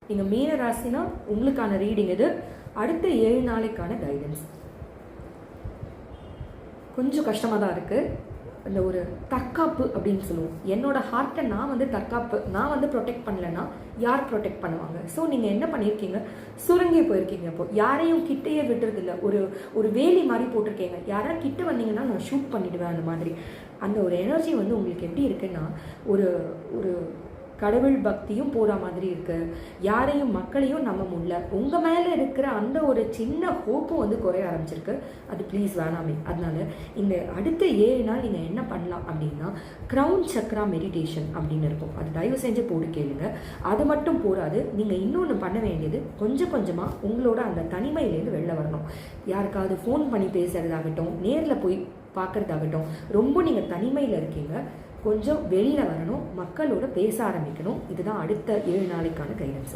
நீங்கள் மீன ராசினா உங்களுக்கான ரீடிங் இது. அடுத்த 7 நாளைக்கான கைடன்ஸ் கொஞ்சம் கஷ்டமாக தான் இருக்குது. அந்த ஒரு தற்காப்பு அப்படின்னு சொல்லுவோம். என்னோட ஹார்ட்டை நான் வந்து ப்ரொடெக்ட் பண்ணலைன்னா யார் ப்ரொடெக்ட் பண்ணுவாங்க? ஸோ நீங்கள் என்ன பண்ணியிருக்கீங்க, சுருங்கி போயிருக்கீங்க. இப்போ யாரையும் கிட்டையே விட்டுறதில்ல. ஒரு வேலி மாதிரி போட்டிருக்கீங்க. யாராவது கிட்ட வந்தீங்கன்னா நான் ஷூட் பண்ணிவிடுவேன். அந்த மாதிரி அந்த ஒரு எனர்ஜி வந்து உங்களுக்கு எப்படி இருக்குன்னா, ஒரு ஒரு கடவுள் பக்தியும் போகிற மாதிரி இருக்குது. யாரையும் மக்களையும் நம்ப முடியல. உங்கள் மேலே இருக்கிற அந்த ஒரு சின்ன ஹோப்பும் வந்து குறைய ஆரம்பிச்சிருக்கு. அது ப்ளீஸ் வேணாமே. அதனால இந்த அடுத்த 7 நாள் நீங்கள் என்ன பண்ணலாம் அப்படின்னா, க்ரௌன் சக்ரா மெடிடேஷன் அப்படின்னு இருக்கும். அது தயவு செஞ்சு போட்டு கேளுங்க. அது மட்டும் போகாது, நீங்கள் இன்னொன்று பண்ண வேண்டியது, கொஞ்சம் கொஞ்சமாக உங்களோட அந்த தனிமையிலேருந்து வெளில வரணும். யாருக்காவது ஃபோன் பண்ணி பேசுகிறதாகட்டும், நேரில் போய் பார்க்குறதாகட்டும், ரொம்ப நீங்கள் தனிமையில் இருக்கீங்க, கொஞ்சம் வெளியில் வரணும், மக்களோட பேச ஆரம்பிக்கணும். இதுதான் அடுத்த 7 நாளைக்கான கைடன்ஸ்.